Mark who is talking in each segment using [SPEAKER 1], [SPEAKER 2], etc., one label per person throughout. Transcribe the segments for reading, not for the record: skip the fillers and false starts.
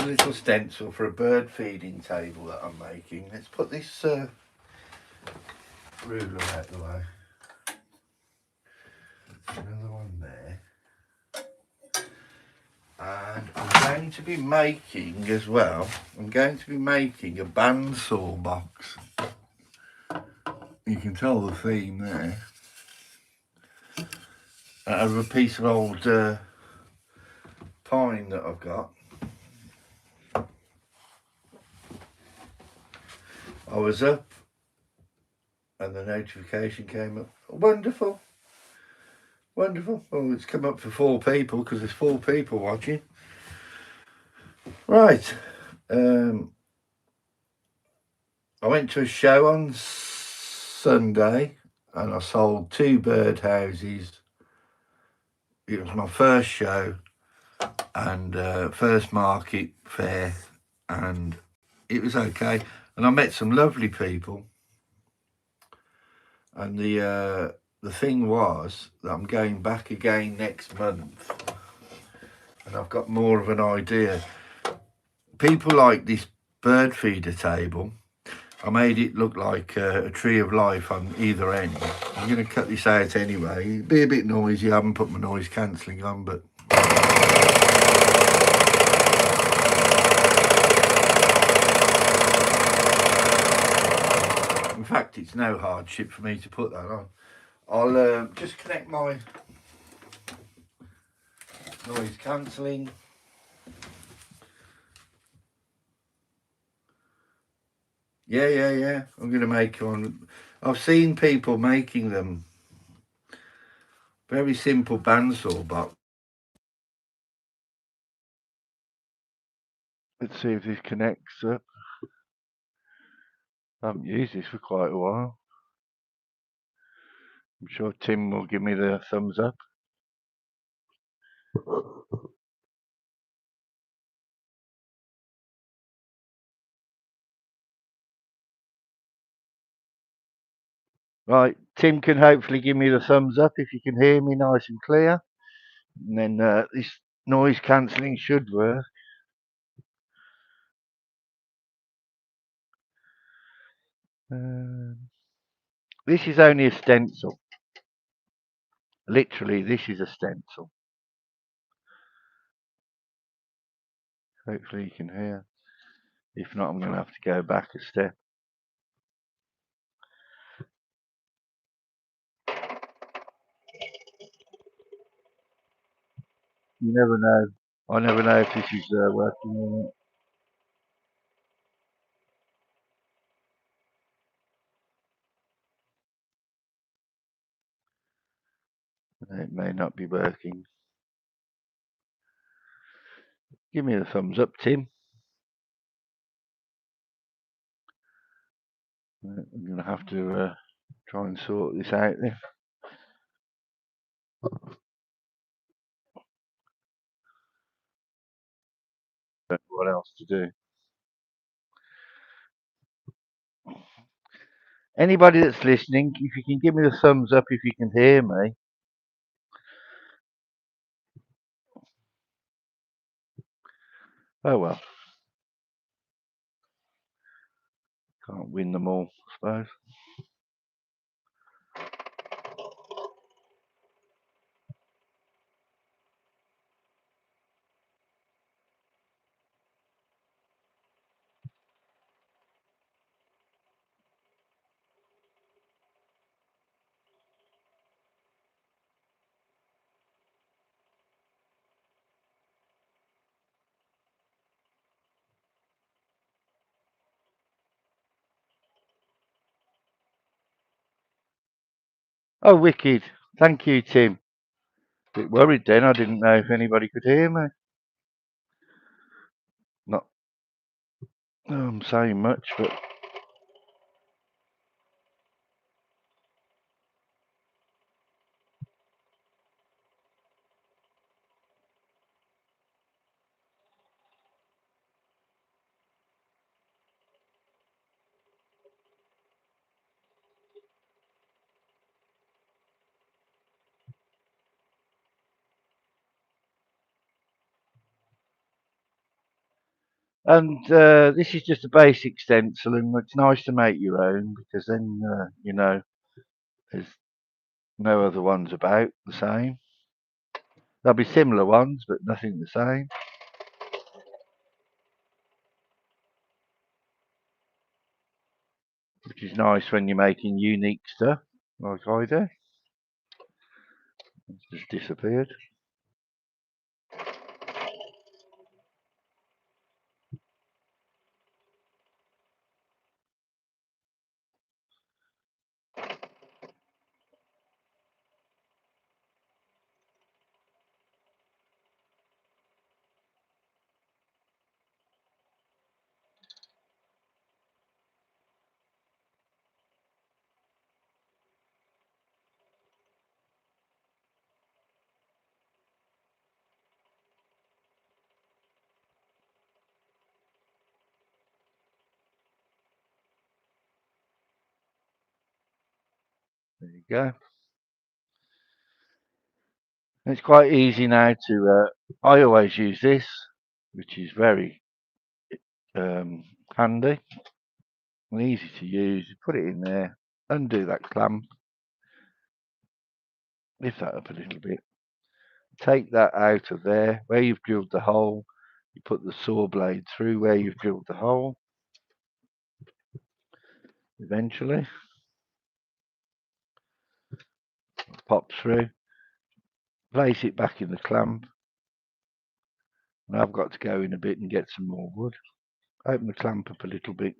[SPEAKER 1] a little stencil for a bird feeding table that I'm making. Let's put this ruler out the way. Another one there. And I'm going to be making as well, I'm going to be making a bandsaw box. You can tell the theme there. Out of a piece of old pine that I've got. I was up and the notification came up. Wonderful. Wonderful. Well, it's come up for 4 people because there's 4 people watching. Right. I went to a show on Sunday and I sold 2 birdhouses. It was my first show and first market fair, and it was okay. And I met some lovely people. And the thing was that I'm going back again next month, and I've got more of an idea. People like this bird feeder table. I made it look like a tree of life on either end. I'm going to cut this out anyway. It'll be a bit noisy. I haven't put my noise cancelling on, but in fact, it's no hardship for me to put that on. I'll just connect my noise cancelling. Yeah. I'm going to make one. I've seen people making them. Very simple bandsaw box. Let's see if this connects up. I haven't used this for quite a while. I'm sure Tim will give me the thumbs up. Right, Tim can hopefully give me the thumbs up if you can hear me nice and clear. And then this noise cancelling should work. This is only a stencil. Literally, this is a stencil. Hopefully you can hear. If not, I'm going to have to go back a step. You never know. I never know if this is working or not. It may not be working. Give me the thumbs up, Tim. I'm going to have to try and sort this out then. Don't know what else to do. Anybody that's listening, if you can give me the thumbs up if you can hear me. Oh well. Can't win them all, I suppose. Oh, wicked. Thank you, Tim. A bit worried then. I didn't know if anybody could hear me. Not I'm saying much, but And this is just a basic stencil, and it's nice to make your own because then you know there's no other ones about the same. There'll be similar ones, but nothing the same. Which is nice when you're making unique stuff, like I do. It's just disappeared. There you go. It's quite easy now to. I always use this, which is very handy and easy to use. You put it in there, undo that clamp, lift that up a little bit, take that out of there. Where you've drilled the hole, you put the saw blade through where you've drilled the hole. Eventually, pop through, place it back in the clamp. And I've got to go in a bit and get some more wood. Open the clamp up a little bit,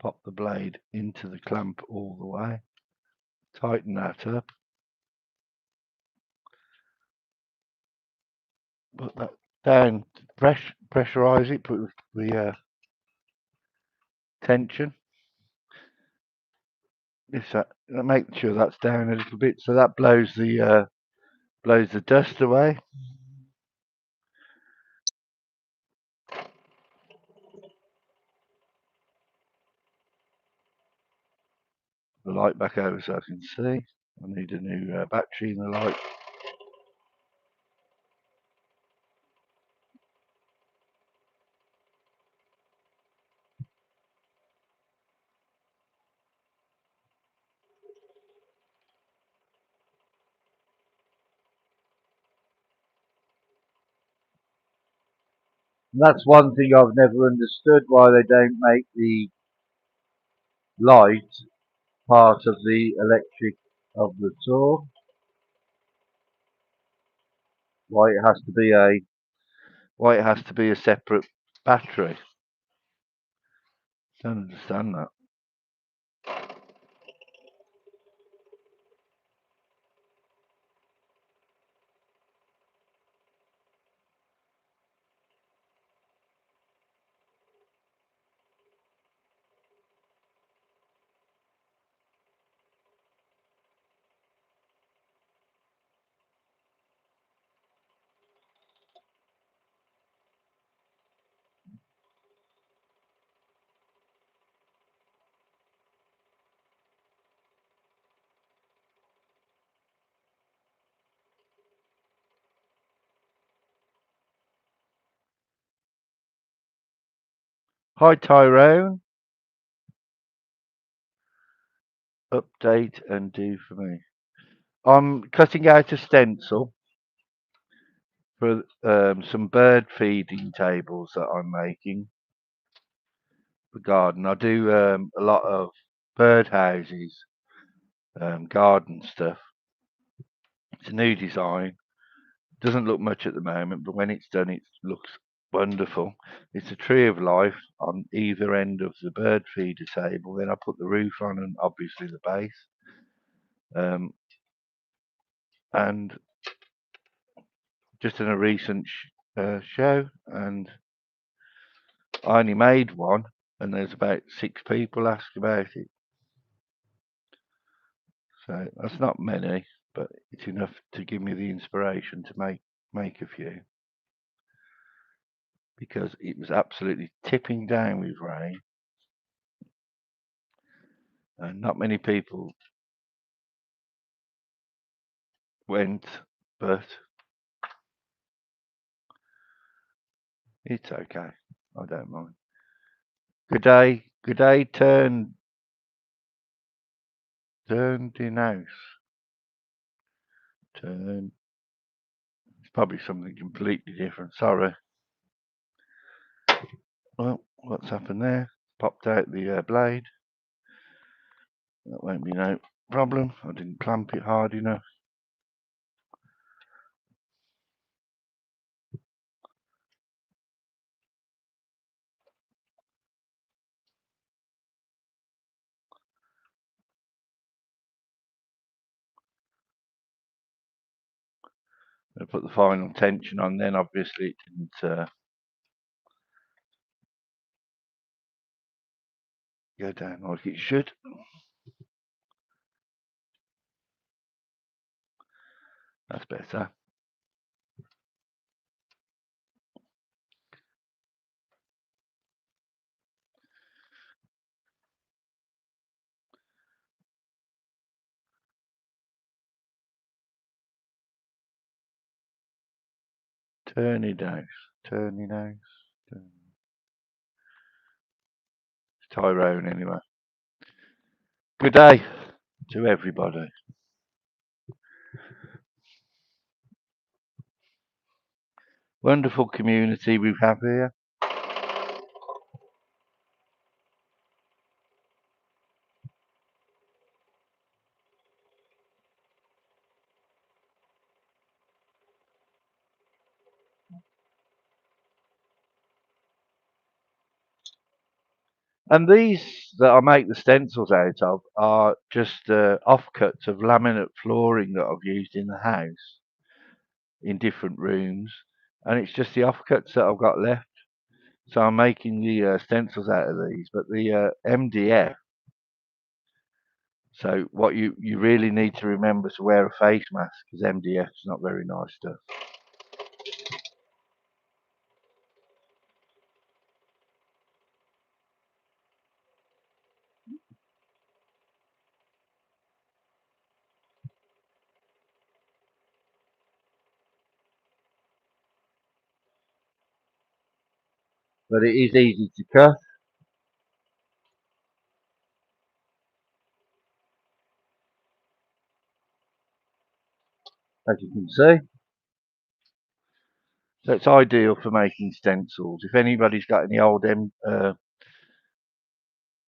[SPEAKER 1] pop the blade into the clamp all the way, tighten that up, put that down, pressurize it, put the tension. Make sure that's down a little bit, so that blows the dust away. The light back over so I can see. I need a new battery in the light. And that's one thing I've never understood, why they don't make the light part of the electric of the saw. Why it has to be a separate battery. Don't understand that. Hi Tyrone, update and do for me. I'm cutting out a stencil for some bird feeding tables that I'm making for garden. I do a lot of bird houses, garden stuff. It's a new design. Doesn't look much at the moment, but when it's done, it looks wonderful. It's a tree of life on either end of the bird feeder table. Then I put the roof on and obviously the base. And just in a recent show, and I only made one, and there's about 6 people asked about it. So that's not many, but it's enough to give me the inspiration to make a few, because it was absolutely tipping down with rain, and not many people went, but It's okay. I don't mind. Good day. Good day. Turned in house. Turn. It's probably something completely different. Sorry. Well, what's happened there? Popped out the blade. That won't be no problem. I didn't clamp it hard enough. I put the final tension on. Then obviously it didn't go down like it should. That's better. Turn it out. Turn it out. It's Tyrone anyway. Good day to everybody. Wonderful community we have here. And these that I make the stencils out of are just offcuts of laminate flooring that I've used in the house in different rooms. And it's just the offcuts that I've got left. So I'm making the stencils out of these. But the MDF, so what you really need to remember to wear a face mask, because MDF is not very nice stuff. But it is easy to cut, as you can see. So it's ideal for making stencils. If anybody's got any old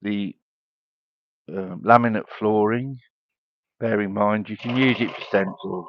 [SPEAKER 1] the laminate flooring, bear in mind you can use it for stencils.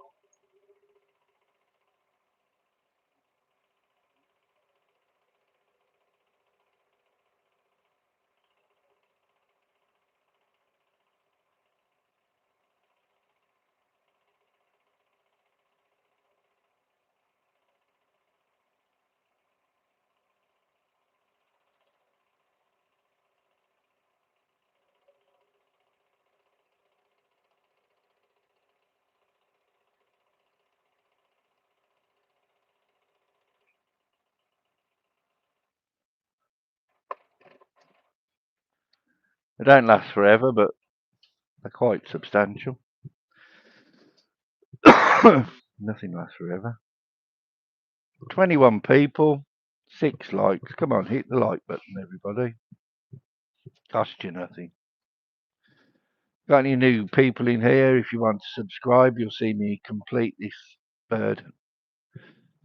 [SPEAKER 1] They don't last forever, but they're quite substantial. Nothing lasts forever. 21 people, 6 likes. Come on, hit the like button, everybody. Cost you nothing. Got any new people in here? If you want to subscribe, you'll see me complete this bird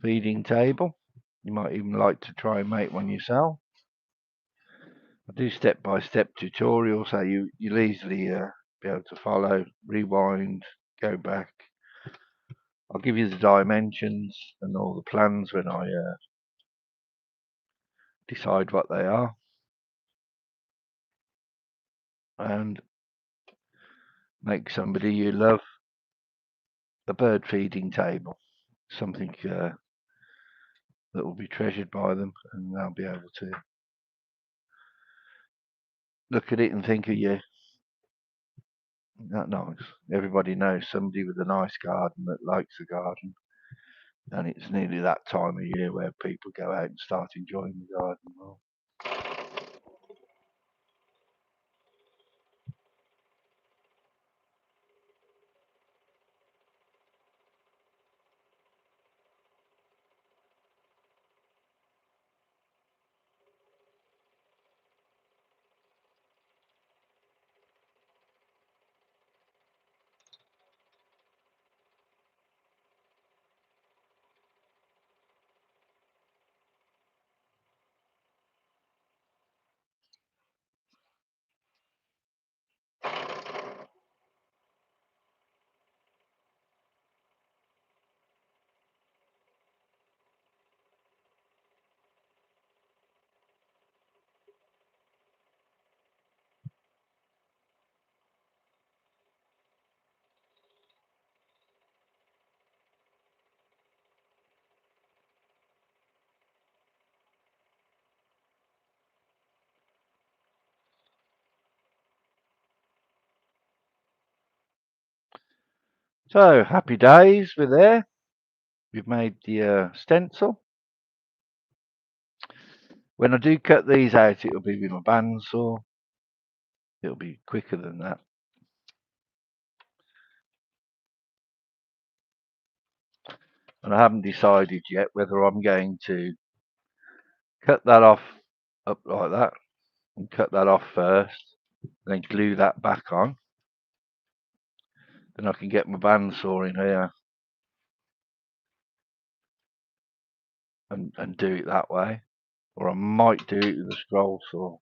[SPEAKER 1] feeding table. You might even like to try and make one yourself. I do step-by-step tutorials, so you'll easily be able to follow, rewind, go back. I'll give you the dimensions and all the plans when I decide what they are. And make somebody you love a bird feeding table, something that will be treasured by them, and they'll be able to look at it and think of you. That nice. Everybody knows somebody with a nice garden that likes a garden, and it's nearly that time of year where people go out and start enjoying the garden more. So, happy days, we're there. We've made the stencil. When I do cut these out, it'll be with my bandsaw. It'll be quicker than that. And I haven't decided yet whether I'm going to cut that off up like that and cut that off first, then glue that back on. Then I can get my bandsaw in here and do it that way. Or I might do it with a scroll saw.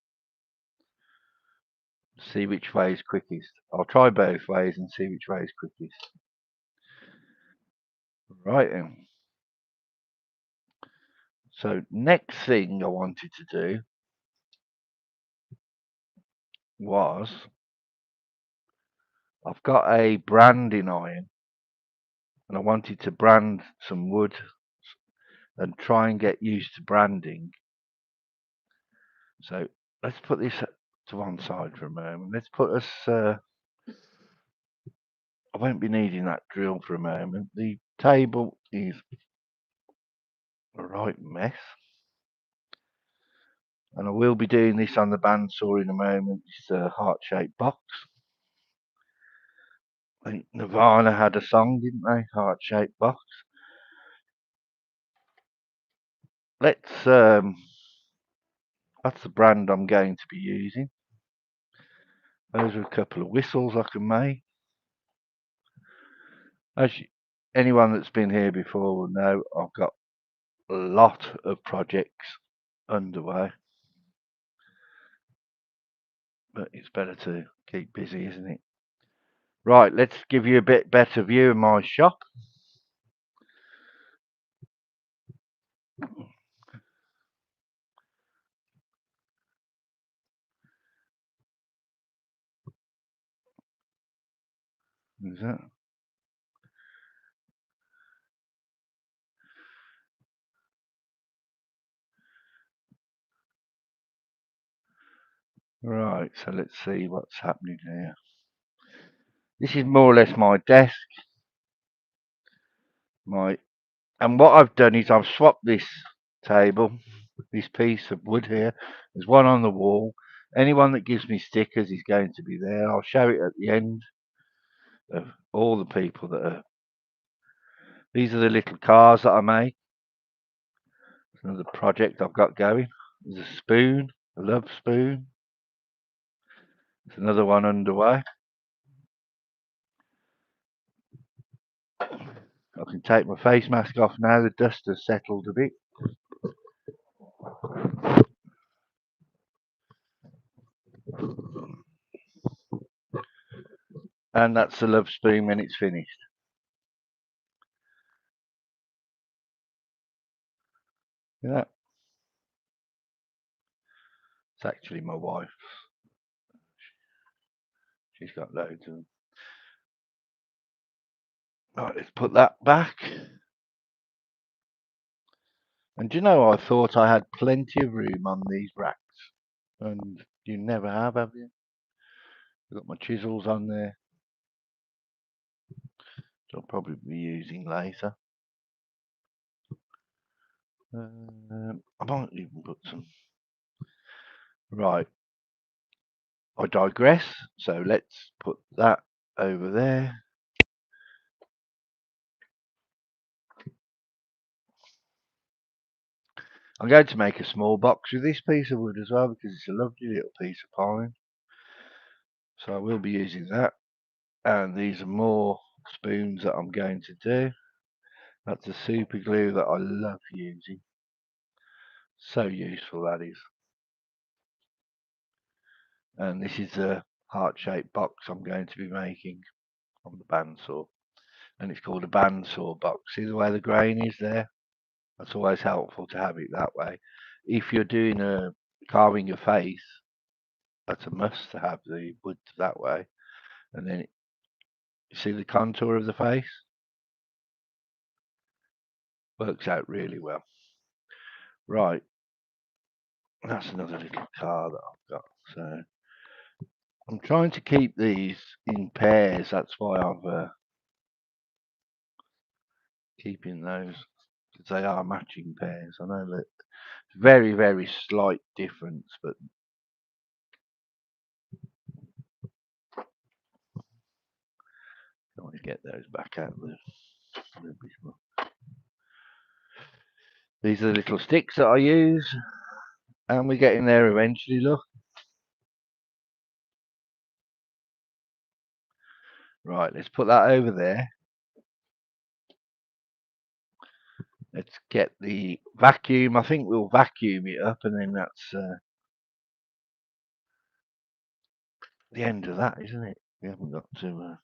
[SPEAKER 1] See which way is quickest. I'll try both ways and see which way is quickest. Right then. So next thing I wanted to do was, I've got a branding iron and I wanted to brand some wood and try and get used to branding. So let's put this to one side for a moment. Let's put us, I won't be needing that drill for a moment. The table is a right mess. And I will be doing this on the bandsaw in a moment. It's a heart-shaped box. I think Nirvana had a song, didn't they? Heart-shaped box. Let's, that's the brand I'm going to be using. Those are a couple of whistles I can make. As anyone that's been here before will know, I've got a lot of projects underway. But it's better to keep busy, isn't it? Right, let's give you a bit better view of my shop. Is that? Right, so let's see what's happening here. This is more or less my desk. And what I've done is I've swapped this table, this piece of wood here. There's one on the wall. Anyone that gives me stickers is going to be there. I'll show it at the end of all the people that are. These are the little cars that I make. It's another project I've got going. There's a spoon, a love spoon. There's another one underway. I can take my face mask off now. The dust has settled a bit. And that's the love spoon when it's finished. Yeah. It's actually my wife. She's got loads of them. Right, let's put that back. And do you know, I thought I had plenty of room on these racks. And you never have you? I've got my chisels on there. I'll probably be using later. I might even put some. Right. I digress. So let's put that over there. I'm going to make a small box with this piece of wood as well because it's a lovely little piece of pine. So I will be using that. And these are more spoons that I'm going to do. That's a super glue that I love using. So useful that is. And this is a heart-shaped box I'm going to be making on the bandsaw. And it's called a bandsaw box. See the way the grain is there? That's always helpful to have it that way. If you're doing a carving a face, that's a must to have the wood that way. And then you see the contour of the face? Works out really well. Right. That's another little car that I've got. So I'm trying to keep these in pairs. That's why I've keeping those, because they are matching pairs. I know that very, very slight difference, but I want to get those back out of the rubbish. These are the little sticks that I use, and we're getting there eventually. Look, right, let's put that over there. Let's get the vacuum. I think we'll vacuum it up, and then that's the end of that, isn't it? We haven't got to.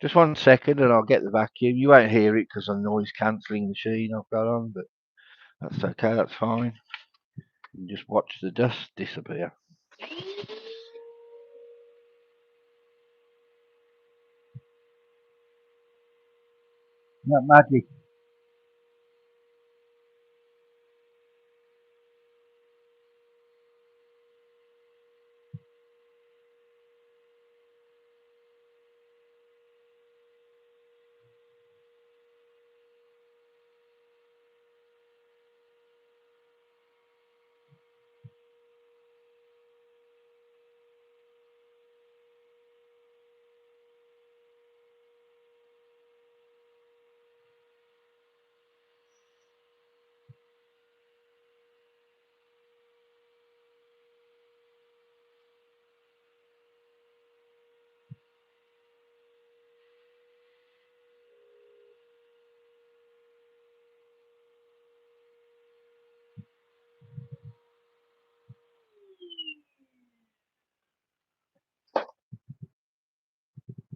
[SPEAKER 1] Just 1 second, and I'll get the vacuum. You won't hear it because of the noise cancelling machine I've got on, but that's okay. That's fine. You can just watch the dust disappear. Not magic.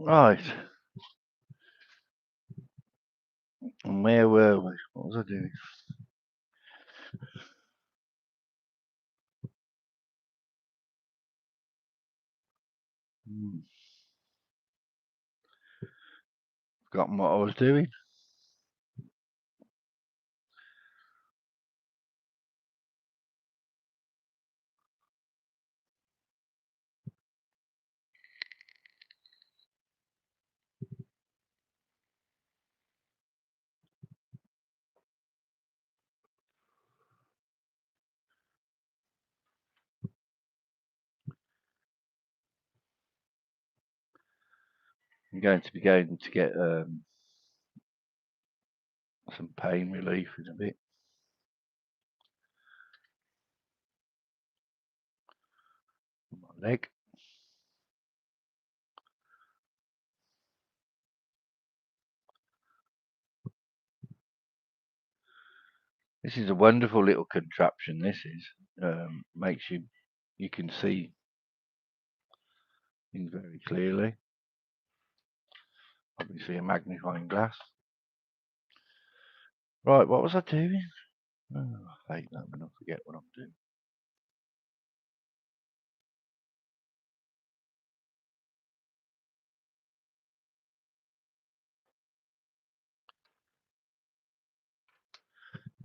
[SPEAKER 1] Right. And where were we? What was I doing? Forgotten what I was doing. I'm going to be going to get some pain relief in a bit. My leg. This is a wonderful little contraption. This is makes you can see things very clearly. Obviously, a magnifying glass. Right, what was I doing? Oh, I hate that when I forget what I'm doing.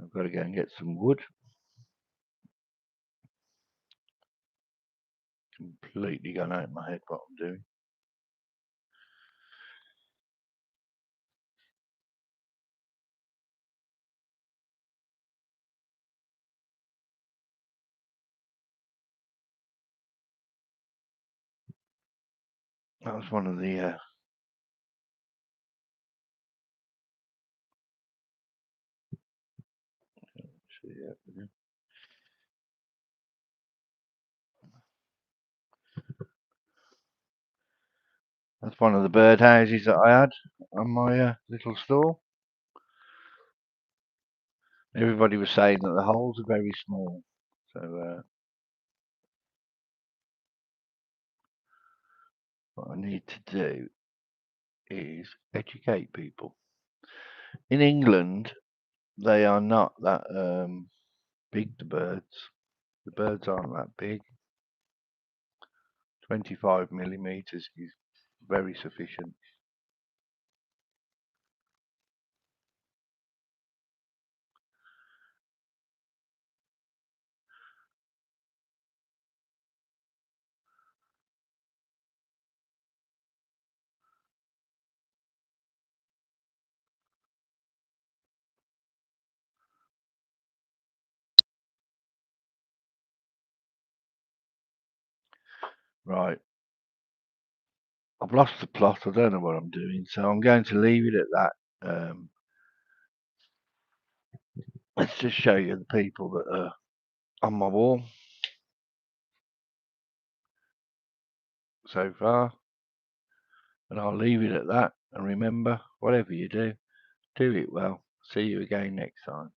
[SPEAKER 1] I've got to go and get some wood. Completely gone out of my head what I'm doing. That was one of the that's one of the bird houses that I had on my little store. Everybody was saying that the holes are very small, so what I need to do is educate people. In England, they are not that big. The birds aren't that big. 25 millimeters is very sufficient. Right. I've lost the plot. I don't know what I'm doing, so I'm going to leave it at that. Let's just show you the people that are on my wall so far, and I'll leave it at that. And remember, whatever you do, do it well. See you again next time.